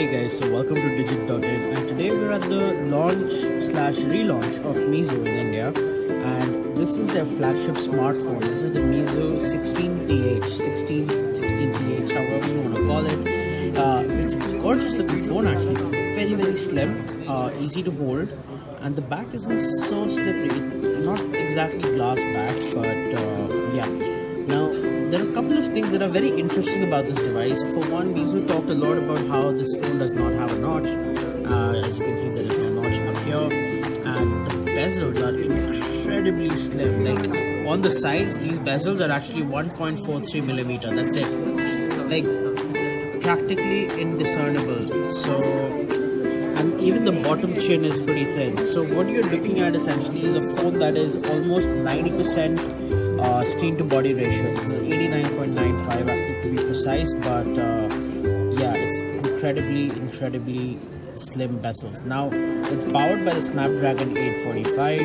Hey guys, so welcome to Digit.in, and today we're at the launch/relaunch of Meizu in India, and this is their flagship smartphone. This is the Meizu 16th, 16th, however you want to call it. It's a gorgeous looking phone actually, very slim, easy to hold, and the back isn't so slippery. Not exactly glass back, but yeah. Now, there are a couple of things that are very interesting about this device. For one, Meizu talked a lot about how this phone does not have a notch. As you can see, there is no notch up here, and the bezels are incredibly slim. Like on the sides, these bezels are actually 1.43 millimeter. That's it. Like practically indiscernible. So, and even the bottom chin is pretty thin. So what you're looking at essentially is a phone that is almost 90%. Screen to body ratio. This is 89.95 to be precise, but yeah, it's incredibly slim bezels. Now it's powered by the Snapdragon 845.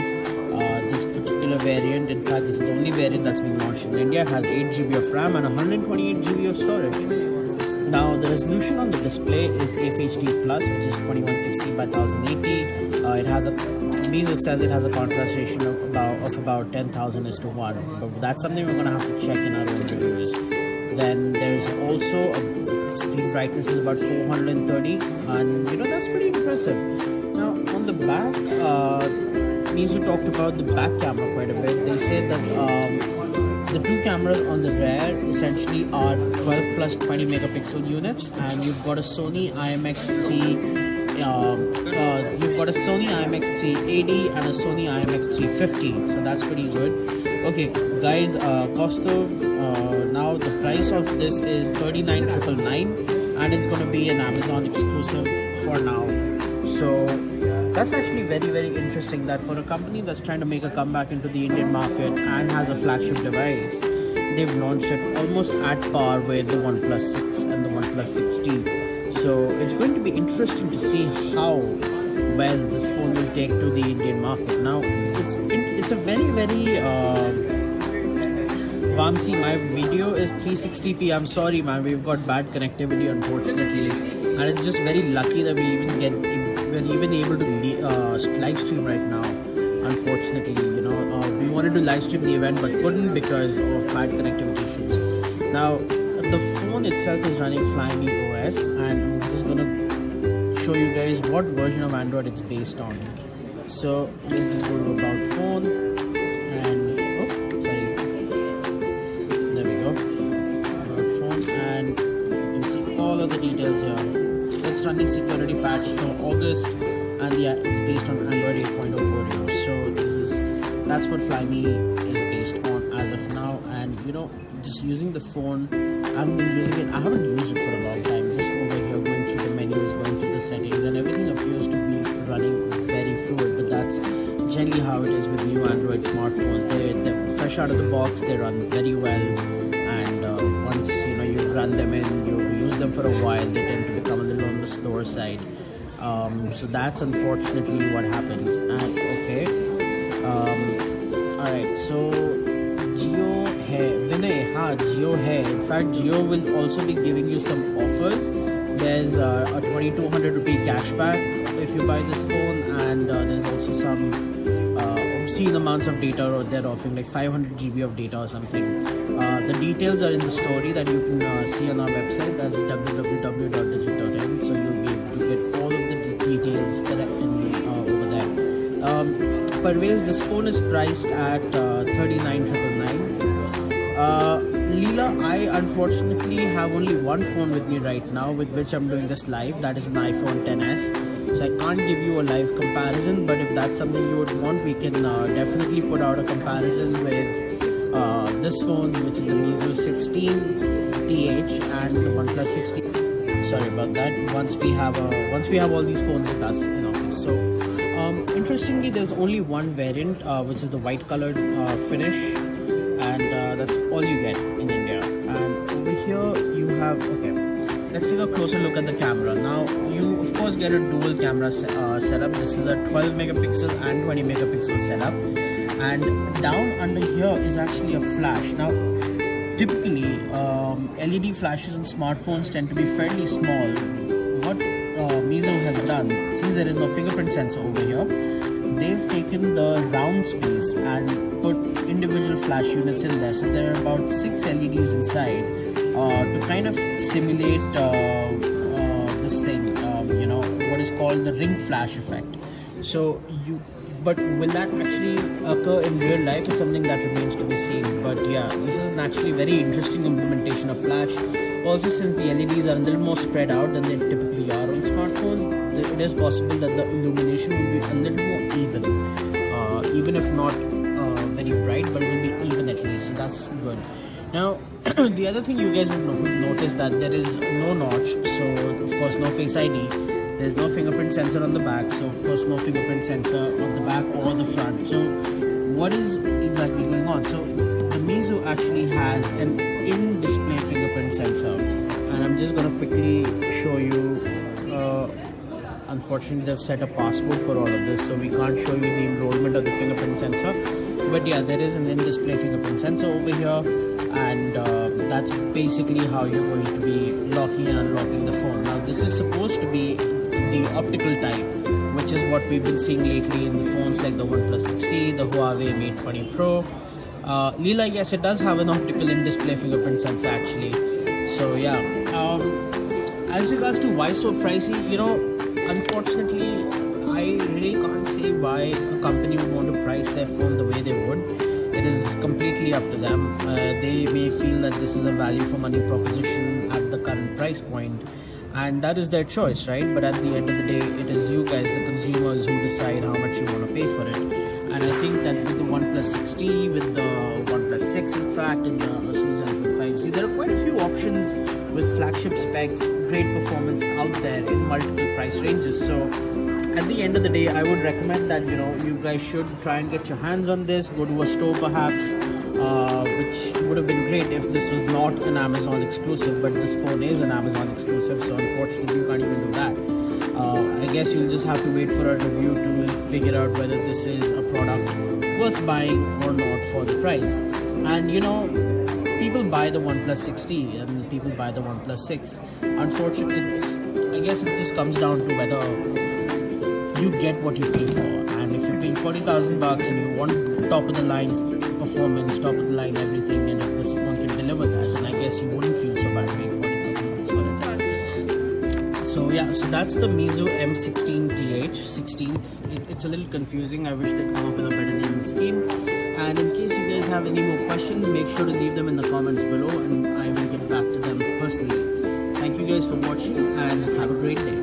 This particular variant, in fact this is the only variant that's been launched in India, has 8 GB of RAM and 128 GB of storage. Now the resolution on the display is FHD+, which is 2160 by 1080. It has a Meizu says it has a contrast ratio of about 10,000:1, but that's something we're going to have to check in our own reviews. Then there's also a screen brightness is about 430, and that's pretty impressive. Now on the back, Meizu talked about the back camera quite a bit. They said that the two cameras on the rear essentially are 12 plus 20 megapixel units, and you've got a Sony IMX3. You've got a Sony IMX380 and a Sony IMX350, so that's pretty good. Okay guys, cost of now the price of this is 39,999, and it's going to be an Amazon exclusive for now. So that's actually very interesting that for a company that's trying to make a comeback into the Indian market and has a flagship device, they've launched it almost at par with the OnePlus 6 and the OnePlus 6T. So it's going to be interesting to see how well this phone will take to the Indian market. Now it's a very Vamsi, my video is 360p. I'm sorry man, we've got bad connectivity unfortunately, and it's just very lucky that we're even able to live stream right now. Unfortunately, we wanted to live stream the event but couldn't because of bad connectivity issues. Now the phone itself is running Flyme OS, and I'm just gonna show you guys what version of Android it's based on. So let's just go to about phone, and there we go, about phone, and you can see all of the details here. It's running security patch from August, and yeah, it's based on Android 8.0 Gorilla. So that's what Flyme is based on as of now, and just using the phone, I haven't used it for a long time. Just over here, going through the menus, going through the settings, and everything appears to be running very fluid. But that's generally how it is with new Android smartphones. They're fresh out of the box, they run very well, and once you run them in, you use them for a while, they tend to become a little on the slower side. So that's unfortunately what happens. And okay, all right, so Jio hai. In fact, Jio will also be giving you some offers. There's a 2,200 rupee cashback if you buy this phone, and there's also some obscene amounts of data, or they're offering like 500 GB of data or something. The details are in the story that you can see on our website. That's www.digit.in. So you'll be able to get all of the details correct over there. Parvez, this phone is priced at 39,999. Leela, I unfortunately have only one phone with me right now with which I'm doing this live. That is an iPhone XS. So I can't give you a live comparison, but if that's something you would want, we can definitely put out a comparison with this phone, which is the Meizu 16th and the OnePlus 16. Sorry about that. Once we have all these phones with us in office. So interestingly, there's only one variant, which is the white colored finish, and that's all you get in India. And over here you have, okay, let's take a closer look at the camera. Now you of course get a dual camera setup. This is a 12 megapixel and 20 megapixel setup, and down under here is actually a flash. Now typically LED flashes on smartphones tend to be fairly small. What Meizu has done, since there is no fingerprint sensor over here, they've taken the round space and put individual flash units in there. So there are about 6 LEDs inside to kind of simulate this thing, what is called the ring flash effect. But will that actually occur in real life is something that remains to be seen. But yeah, this is an actually very interesting implementation of flash. Also, since the LEDs are a little more spread out than they typically are on smartphones, it is possible that the illumination will be a little more even if not very bright, but it will be even at least, so that's good. Now, the other thing you guys would notice that there is no notch, so of course no Face ID. There's no fingerprint sensor on the back, so of course no fingerprint sensor on the back or the front. So what is exactly going on? So the Meizu actually has an in-display fingerprint sensor, and I'm just going to quickly show you. Unfortunately, they've set a password for all of this, so we can't show you the enrollment of the fingerprint sensor. But yeah, there is an in-display fingerprint sensor over here, and that's basically how you're going to be locking and unlocking the phone. Now, this is supposed to be the optical type, which is what we've been seeing lately in the phones like the OnePlus 60, the Huawei Mate 20 Pro. Leela, yes, it does have an optical in-display fingerprint sensor actually. So yeah, as regards to why so pricey, unfortunately, I really can't say why a company would want to price their phone the way they would. It is completely up to them. They may feel that this is a value for money proposition at the current price point, and that is their choice, right? But at the end of the day, it is you guys, the consumers, who decide how much you want to pay for it. And I think that with the OnePlus 60, with the OnePlus 6 in fact, and the Asus Zenfone 5C, there are quite a few options with flagship specs, great performance out there in multiple price ranges. So at the end of the day, I would recommend that you guys should try and get your hands on this. Go to a store perhaps, which would have been great if this was not an Amazon exclusive, but this phone is an Amazon exclusive, so unfortunately you can't even do that. I guess you'll just have to wait for a review to figure out whether this is a product worth buying or not for the price. And people buy the OnePlus 60 and people buy the OnePlus 6. Unfortunately, I guess it just comes down to whether you get what you pay for. And if you're paying 40,000 bucks and you want top of the line performance, top of the line everything, and if this phone can deliver that, then I guess you wouldn't feel so bad paying 40,000 bucks for it. So yeah, so that's the Meizu M16TH 16th. It's a little confusing. I wish they'd come up with a better naming scheme. And in case you guys have any more questions, make sure to leave them in the comments below, and I will get back to them personally. Thank you guys for watching, and have a great day.